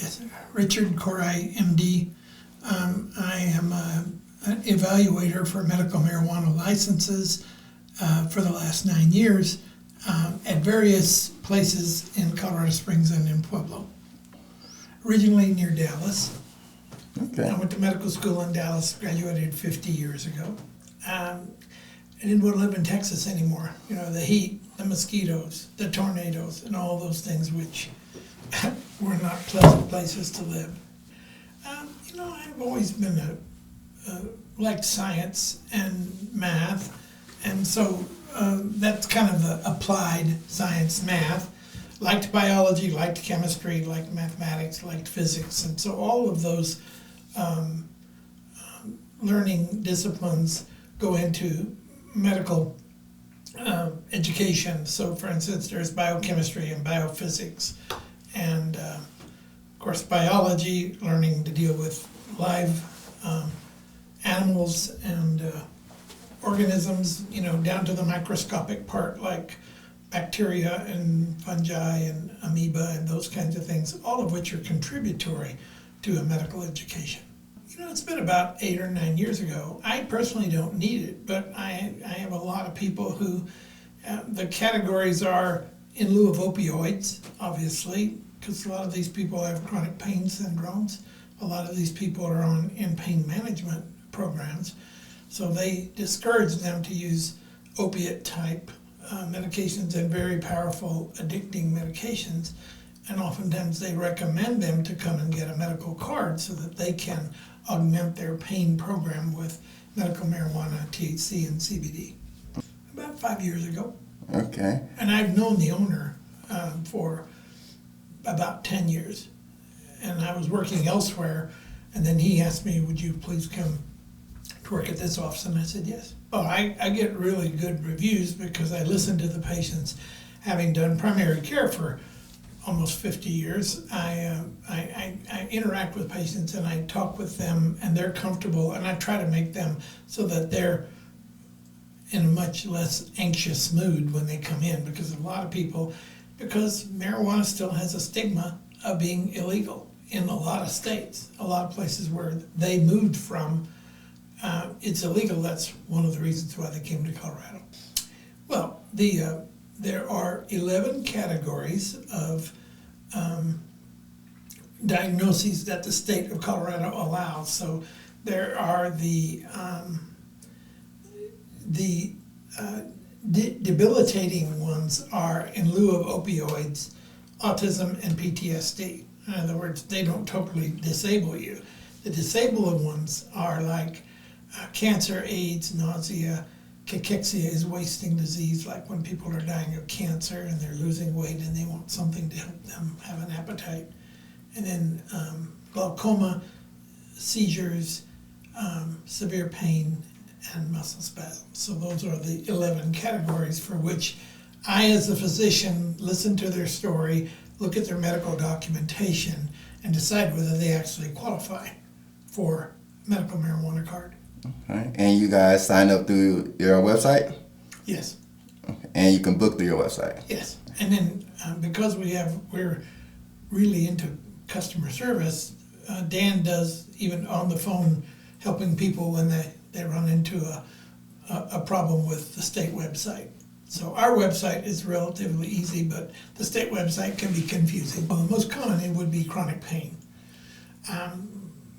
Yes, Richard Corai, MD. I am an evaluator for medical marijuana licenses for the last 9 years at various places in Colorado Springs and in Pueblo. Originally near Dallas. Okay. I went to medical school in Dallas, graduated 50 years ago. I didn't want to live in Texas anymore. You know, the heat, the mosquitoes, the tornadoes, and all those things which were not pleasant places to live. You know, I've always been liked science and math, and so that's kind of the applied science math. Liked biology, liked chemistry, liked mathematics, liked physics, and so all of those learning disciplines go into medical education. So for instance, there's biochemistry and biophysics, and of course biology, learning to deal with live animals and organisms, you know, down to the microscopic part like bacteria and fungi and amoeba and those kinds of things, all of which are contributory to a medical education. You know, it's been about 8 or 9 years ago. I personally don't need it, but I have a lot of people who, the categories are in lieu of opioids, obviously, because a lot of these people have chronic pain syndromes. A lot of these people are in pain management programs, so they discourage them to use opiate type medications and very powerful addicting medications, and oftentimes they recommend them to come and get a medical card so that they can augment their pain program with medical marijuana, THC, and CBD. About 5 years ago. Okay. And I've known the owner for about 10 years. And I was working elsewhere, and then he asked me, would you please come to work at this office? And I said, yes. Oh, I get really good reviews because I listen to the patients. Having done primary care for almost 50 years, I interact with patients and I talk with them and they're comfortable, and I try to make them so that they're in a much less anxious mood when they come in, because a lot of people, because marijuana still has a stigma of being illegal in a lot of states, a lot of places where they moved from, it's illegal. That's one of the reasons why they came to Colorado. Well, there are 11 categories of diagnoses that the state of Colorado allows. So there are the debilitating ones are, in lieu of opioids, autism and PTSD. In other words, they don't totally disable you. The disabled ones are like cancer, AIDS, nausea. Cachexia is wasting disease, like when people are dying of cancer and they're losing weight and they want something to help them have an appetite. And then glaucoma, seizures, severe pain, and muscle spasms. So those are the 11 categories for which I, as a physician, listen to their story, look at their medical documentation, and decide whether they actually qualify for medical marijuana card. Okay. And you guys sign up through your website? Yes. Okay. And you can book through your website? Yes. And then because we're really into customer service, Dan does, even on the phone, helping people when they run into a problem with the state website. So our website is relatively easy, but the state website can be confusing. Well, the most common it would be chronic pain.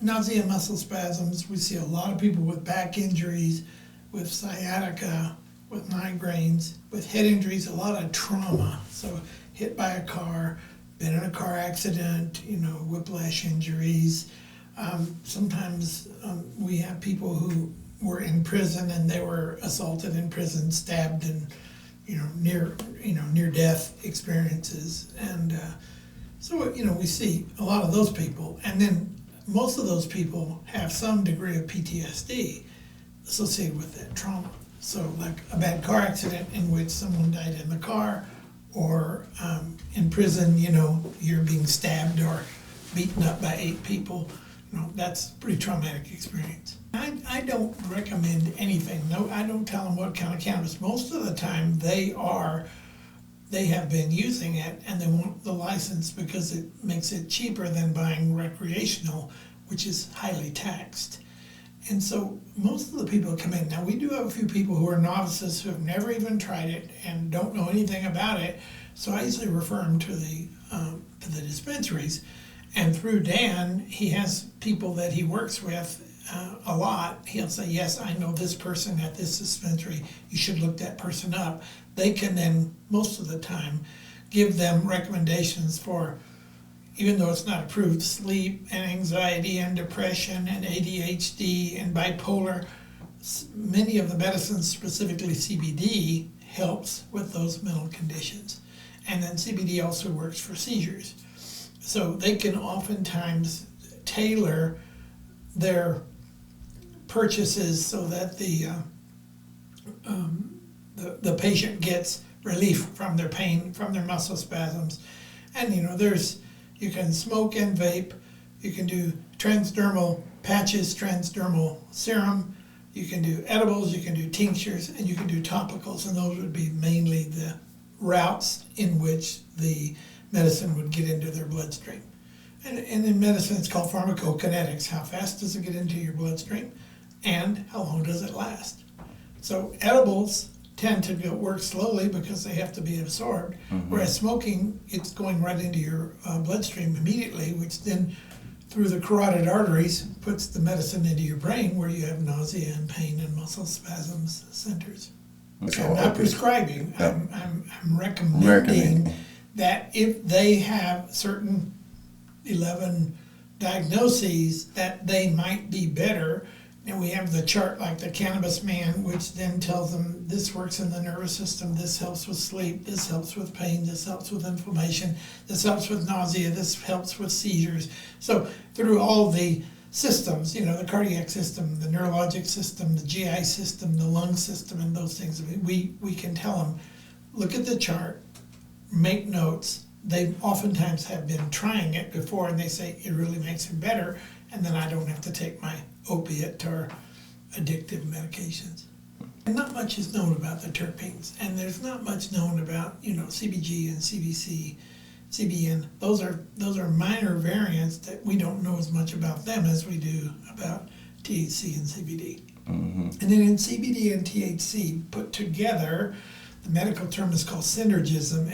Nausea, muscle spasms. We see a lot of people with back injuries, with sciatica, with migraines, with head injuries, a lot of trauma. So hit by a car, been in a car accident, you know, whiplash injuries. Sometimes we have people who were in prison and they were assaulted in prison, stabbed, and near death experiences. And so we see a lot of those people, and then most of those people have some degree of PTSD associated with that trauma. So like a bad car accident in which someone died in the car, or in prison, you're being stabbed or beaten up by 8 people. That's a pretty traumatic experience. I don't recommend anything. No, I don't tell them what kind of cannabis. Most of the time they they have been using it and they want the license because it makes it cheaper than buying recreational, which is highly taxed. And so most of the people come in. Now, we do have a few people who are novices who have never even tried it and don't know anything about it. So I usually refer them to the dispensaries. And through Dan, he has people that he works with a lot. He'll say, yes, I know this person at this dispensary. You should look that person up. They can then, most of the time, give them recommendations for, even though it's not approved, sleep and anxiety and depression and ADHD and bipolar. Many of the medicines, specifically CBD, helps with those mental conditions. And then CBD also works for seizures. So they can oftentimes tailor their purchases so that the patient gets relief from their pain, from their muscle spasms. And you can smoke and vape, you can do transdermal patches, transdermal serum, you can do edibles, you can do tinctures, and you can do topicals, and those would be mainly the routes in which the medicine would get into their bloodstream. And in medicine it's called pharmacokinetics. How fast does it get into your bloodstream and how long does it last? So edibles tend to work slowly because they have to be absorbed, whereas smoking, it's going right into your bloodstream immediately, which then through the carotid arteries puts the medicine into your brain where you have nausea and pain and muscle spasms centers. So I'm not prescribing, I'm recommending that if they have certain 11 diagnoses that they might be better. And we have the chart like the Cannabis man, which then tells them this works in the nervous system, this helps with sleep, this helps with pain, this helps with inflammation, this helps with nausea, this helps with seizures. So through all the systems, the cardiac system, the neurologic system, the GI system, the lung system, and those things, we can tell them, look at the chart, make notes. They oftentimes have been trying it before and they say it really makes them better, and then I don't have to take my opiate or addictive medications. And not much is known about the terpenes, and there's not much known about CBG and CBC, CBN. Those are minor variants that we don't know as much about them as we do about THC and CBD. And then in CBD and THC put together, the medical term is called synergism,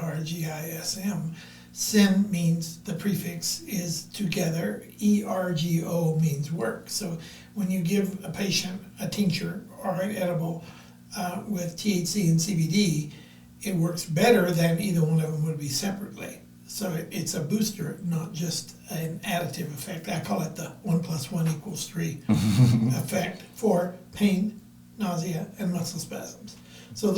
SYNERGISM. Syn means the prefix is together, ERGO means work. So when you give a patient a tincture or an edible with THC and CBD, it works better than either one of them would be separately. So it's a booster, not just an additive effect. I call it the 1 + 1 = 3 effect for pain, nausea, and muscle spasms. So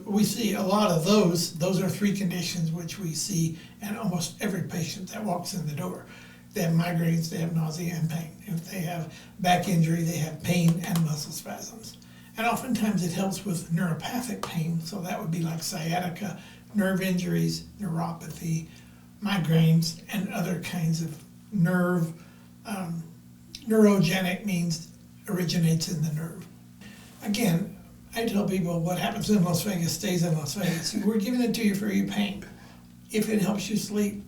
we see a lot of those. Those are 3 conditions which we see in almost every patient that walks in the door. They have migraines, they have nausea and pain. If they have back injury, they have pain and muscle spasms. And oftentimes it helps with neuropathic pain, so that would be like sciatica, nerve injuries, neuropathy, migraines, and other kinds of nerve. Neurogenic means originates in the nerve. Again, I tell people what happens in Las Vegas stays in Las Vegas. We're giving it to you for your pain. If it helps you sleep,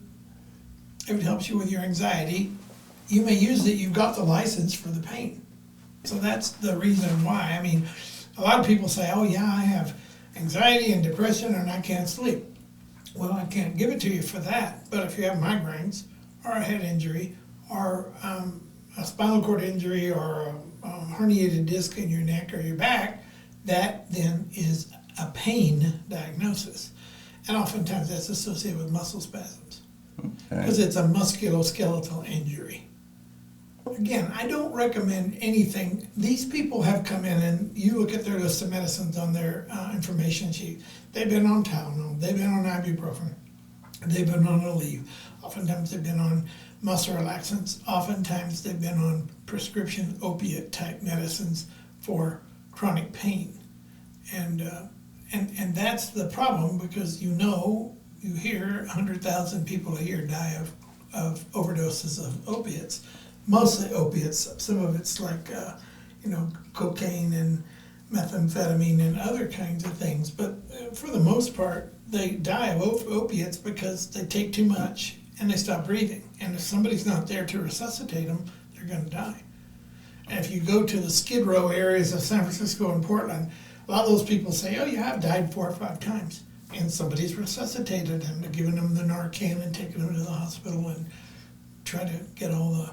if it helps you with your anxiety, you may use it. You've got the license for the pain. So that's the reason why. I mean, a lot of people say, oh yeah, I have anxiety and depression and I can't sleep. Well, I can't give it to you for that. But if you have migraines or a head injury or a spinal cord injury or a herniated disc in your neck or your back, that then is a pain diagnosis. And oftentimes that's associated with muscle spasms because it's a musculoskeletal injury. Again, I don't recommend anything. These people have come in and you look at their list of medicines on their information sheet. They've been on Tylenol, they've been on ibuprofen, they've been on Aleve. Oftentimes they've been on muscle relaxants. Oftentimes they've been on prescription opiate type medicines for chronic pain. And that's the problem because you hear 100,000 people a year die of overdoses of opiates, mostly opiates. Some of it's like, cocaine and methamphetamine and other kinds of things. But for the most part, they die of opiates because they take too much and they stop breathing. And if somebody's not there to resuscitate them, they're going to die. And if you go to the Skid Row areas of San Francisco and Portland, a lot of those people say, oh yeah, I've died 4 or 5 times. And somebody's resuscitated them, they're giving them the Narcan and taking them to the hospital and try to get all the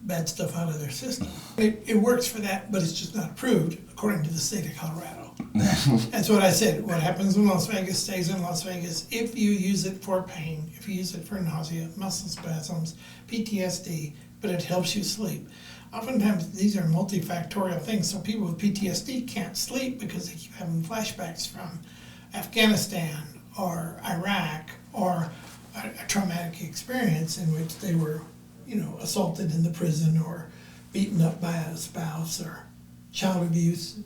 bad stuff out of their system. It works for that, but it's just not approved according to the state of Colorado. That's what I said. What happens in Las Vegas stays in Las Vegas. If you use it for pain, if you use it for nausea, muscle spasms, PTSD, but it helps you sleep. Oftentimes these are multifactorial things, so people with PTSD can't sleep because they keep having flashbacks from Afghanistan or Iraq or a traumatic experience in which they were, assaulted in the prison or beaten up by a spouse or child abuse,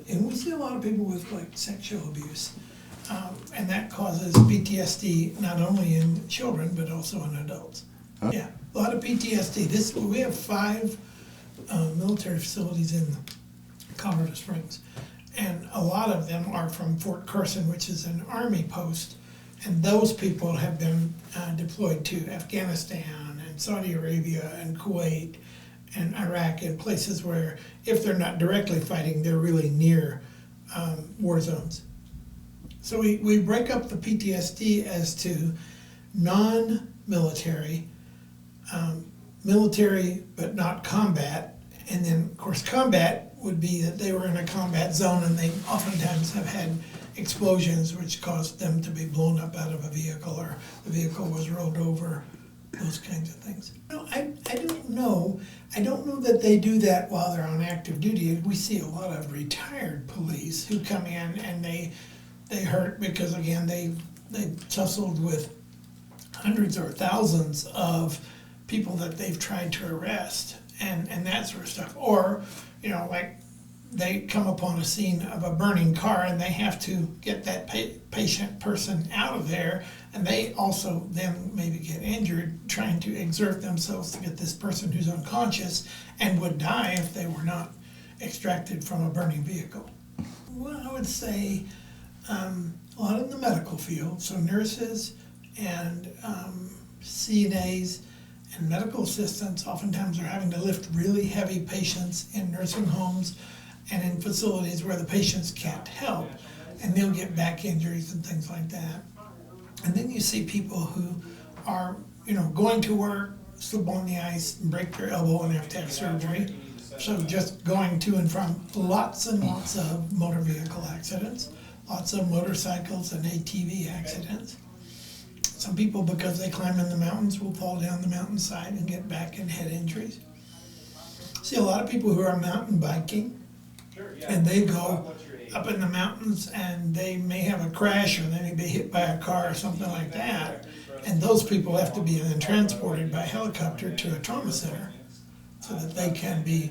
and we see a lot of people with like sexual abuse, and that causes PTSD not only in children but also in adults. Huh? Yeah, a lot of PTSD. We have 5 military facilities in Colorado Springs, and a lot of them are from Fort Carson, which is an army post, and those people have been deployed to Afghanistan and Saudi Arabia and Kuwait and Iraq, and places where if they're not directly fighting, they're really near war zones. So we break up the PTSD as to non-military, military but not combat, and then of course combat would be that they were in a combat zone and they oftentimes have had explosions which caused them to be blown up out of a vehicle, or the vehicle was rolled over, those kinds of things. I don't know. I don't know that they do that while they're on active duty. We see a lot of retired police who come in and they hurt because, again, they tussled with hundreds or thousands of people that they've tried to arrest and that sort of stuff. Or, like they come upon a scene of a burning car and they have to get that patient person out of there, and they also then maybe get injured trying to exert themselves to get this person who's unconscious and would die if they were not extracted from a burning vehicle. Well, I would say a lot in the medical field, so nurses and CNAs and medical assistants oftentimes are having to lift really heavy patients in nursing homes and in facilities where the patients can't help, and they'll get back injuries and things like that. And then you see people who are, going to work, slip on the ice, and break their elbow and have to have surgery. So just going to and from lots and lots of motor vehicle accidents, lots of motorcycles and ATV accidents. Some people, because they climb in the mountains, will fall down the mountainside and get back and head injuries. See a lot of people who are mountain biking, and they go up in the mountains and they may have a crash or they may be hit by a car or something like that, and those people have to be then transported by helicopter to a trauma center so that they can be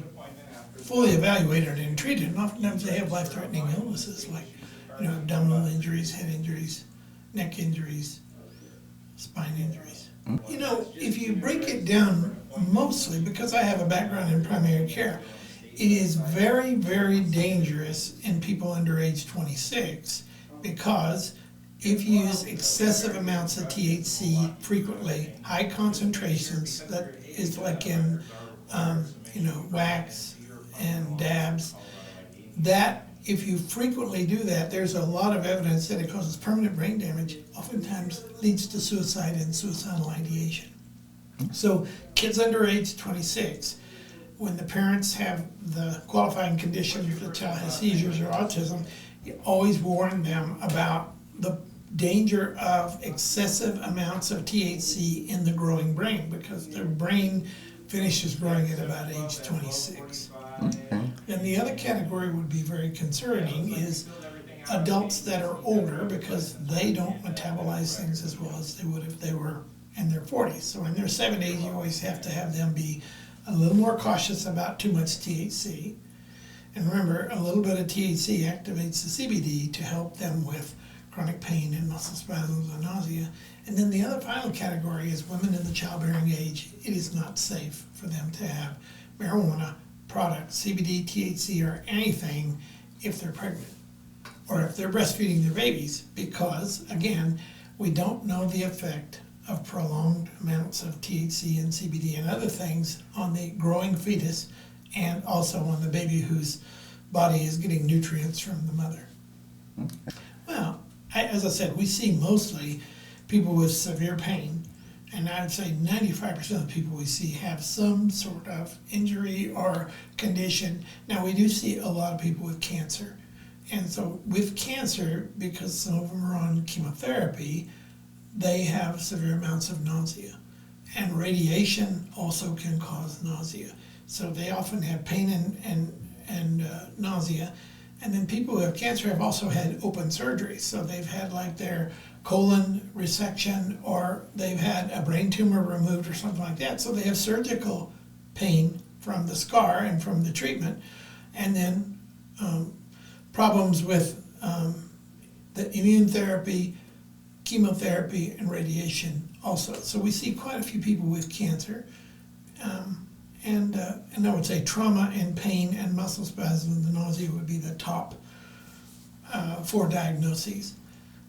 fully evaluated and treated. And oftentimes they have life-threatening illnesses like abdominal injuries, head injuries, neck injuries, spine injuries. If you break it down, mostly because I have a background in primary care, it is very, very dangerous in people under age 26, because if you use excessive amounts of THC frequently, high concentrations, that is like in wax and dabs, that if you frequently do that, there's a lot of evidence that it causes permanent brain damage, oftentimes leads to suicide and suicidal ideation. So kids under age 26, when the parents have the qualifying condition, if the child has seizures or autism, you always warn them about the danger of excessive amounts of THC in the growing brain, because their brain finishes growing at about age 26. And the other category would be very concerning is adults that are older, because they don't metabolize things as well as they would if they were in their 40s. So in their 70s, you always have to have them be a little more cautious about too much THC. And remember, a little bit of THC activates the CBD to help them with chronic pain and muscle spasms and nausea. And then the other final category is women in the childbearing age. It is not safe for them to have marijuana products, CBD, THC, or anything if they're pregnant or if they're breastfeeding their babies, because again, we don't know the effect of prolonged amounts of THC and CBD and other things on the growing fetus and also on the baby whose body is getting nutrients from the mother. Well, as I said, we see mostly people with severe pain, and I'd say 95% of the people we see have some sort of injury or condition. Now, we do see a lot of people with cancer. And so with cancer, because some of them are on chemotherapy, they have severe amounts of nausea. And radiation also can cause nausea. So they often have pain and nausea. And then people who have cancer have also had open surgery. So they've had like their colon resection, or they've had a brain tumor removed or something like that. So they have surgical pain from the scar and from the treatment. And then problems with the immune therapy, chemotherapy, and radiation also. So we see quite a few people with cancer. And I would say trauma and pain and muscle spasms and nausea would be the top 4 diagnoses.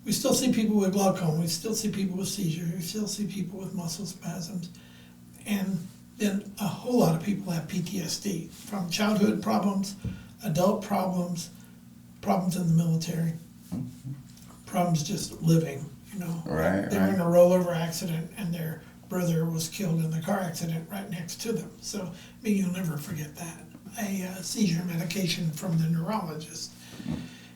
We still see people with glaucoma, we still see people with seizures, we still see people with muscle spasms. And then a whole lot of people have PTSD from childhood problems, adult problems, problems in the military, problems just living, you know. Right, They were in a rollover accident and their brother was killed in the car accident right next to them. So, I mean, you'll never forget that. A seizure medication from the neurologist,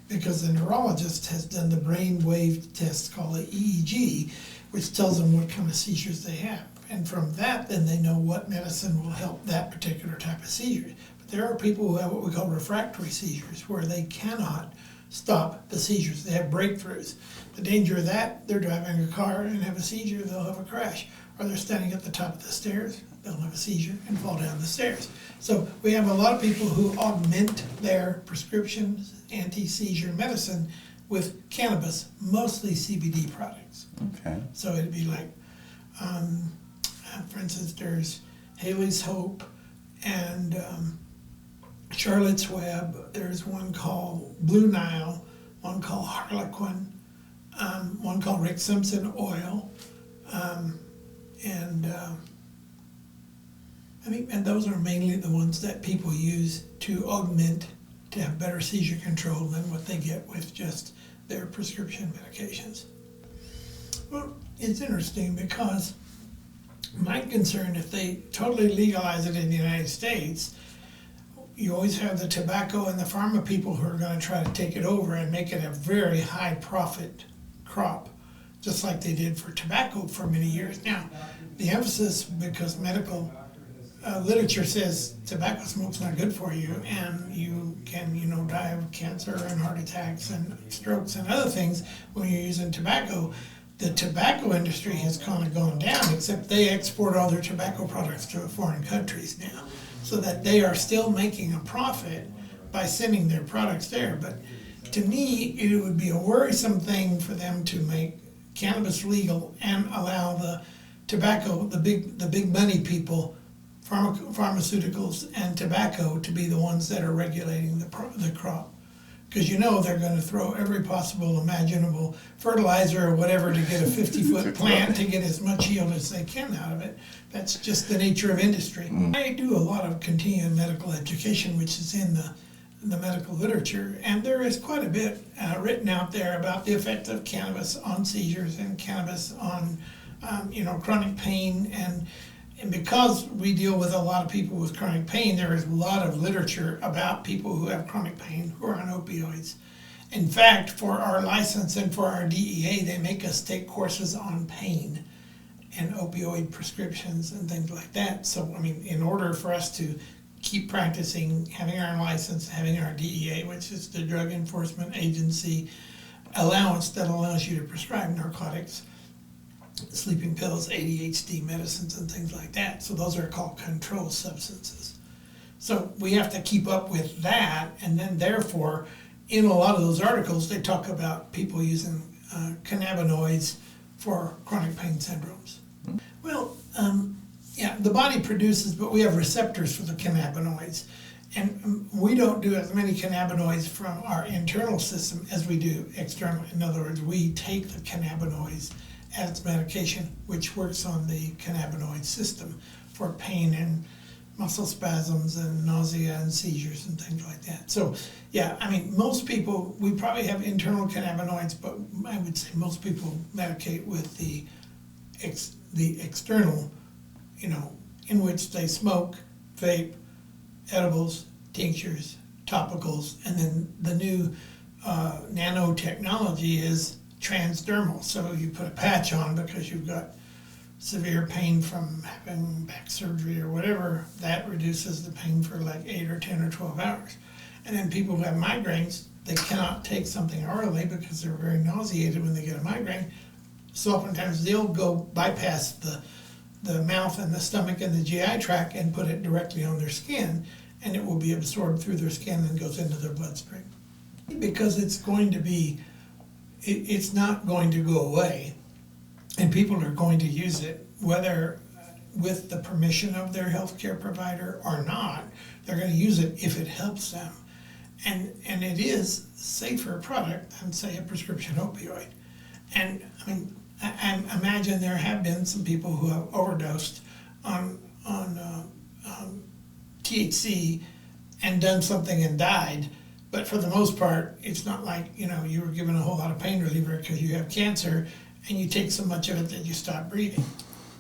because the neurologist has done the brain wave test called the EEG, which tells them what kind of seizures they have. And from that, then they know what medicine will help that particular type of seizure. But there are people who have what we call refractory seizures, where they cannot stop the seizures. They have breakthroughs. The danger of that, they're driving a car and have a seizure, they'll have a crash. Or they're standing at the top of the stairs, they'll have a seizure and fall down the stairs. So we have a lot of people who augment their prescription anti-seizure medicine with cannabis, mostly CBD products. Okay. So it'd be like, for instance, there's Haley's Hope and Charlotte's Web. There's one called Blue Nile, one called Harlequin, one called Rick Simpson Oil. And those are mainly the ones that people use to augment, to have better seizure control than what they get with just their prescription medications. Well, it's interesting because my concern, if they totally legalize it in the United States, you always have the tobacco and the pharma people who are going to try to take it over and make it a very high profit crop, just like they did for tobacco for many years. Now, the emphasis, because medical literature says tobacco smoke's not good for you, and you can, die of cancer and heart attacks and strokes and other things when you're using tobacco. The tobacco industry has kind of gone down, except they export all their tobacco products to foreign countries now, so that they are still making a profit by sending their products there. But to me, it would be a worrisome thing for them to make cannabis legal and allow the tobacco, the big money people, pharmaceuticals and tobacco, to be the ones that are regulating the crop. Because they're going to throw every possible imaginable fertilizer or whatever to get a 50-foot plant to get as much yield as they can out of it. That's just the nature of industry. I do a lot of continuing medical education, which is in the medical literature, and there is quite a bit written out there about the effect of cannabis on seizures and cannabis on chronic pain. And because we deal with a lot of people with chronic pain, there is a lot of literature about people who have chronic pain who are on opioids. In fact, for our license and for our DEA, they make us take courses on pain and opioid prescriptions and things like that. So, in order for us to keep practicing, having our license, having our DEA, which is the Drug Enforcement Agency allowance that allows you to prescribe narcotics, sleeping pills, ADHD medicines, and things like that. So those are called controlled substances. So we have to keep up with that, and then therefore, in a lot of those articles, they talk about people using cannabinoids for chronic pain syndromes. Well, the body produces, but we have receptors for the cannabinoids. And we don't do as many cannabinoids from our internal system as we do external. In other words, we take the cannabinoids as medication, which works on the cannabinoid system for pain and muscle spasms and nausea and seizures and things like that. So, yeah, I mean, most people, we probably have internal cannabinoids, but I would say most people medicate with the external, in which they smoke, vape, edibles, tinctures, topicals, and then the new nanotechnology is transdermal. So you put a patch on because you've got severe pain from having back surgery or whatever. That reduces the pain for like 8 or 10 or 12 hours. And then people who have migraines, they cannot take something orally because they're very nauseated when they get a migraine. So oftentimes they'll go bypass the mouth and the stomach and the GI tract and put it directly on their skin, and it will be absorbed through their skin and goes into their bloodstream. Because it's not going to go away, and people are going to use it, whether with the permission of their healthcare provider or not. They're going to use it if it helps them. And it is a safer product than, say, a prescription opioid. And I mean, I imagine there have been some people who have overdosed on THC and done something and died. But for the most part, it's not like, you were given a whole lot of pain reliever because you have cancer and you take so much of it that you stop breathing.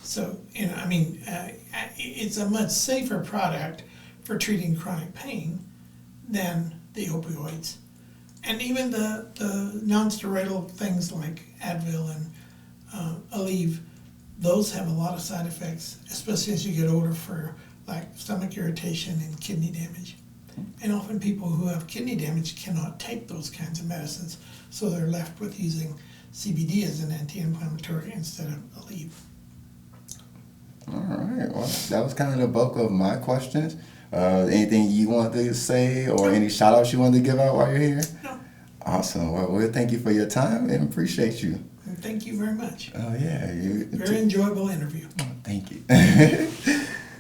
So, it's a much safer product for treating chronic pain than the opioids. And even the non-steroidal things like Advil and Aleve, those have a lot of side effects, especially as you get older, for like stomach irritation and kidney damage. And often people who have kidney damage cannot take those kinds of medicines, so they're left with using CBD as an anti-inflammatory instead of Aleve. All right. Well, that was kind of the bulk of my questions. Anything you want to say or any shout outs you want to give out while you're here? No. Awesome. Well, thank you for your time and appreciate you. And thank you very much. Oh, yeah. Very enjoyable interview. Thank you.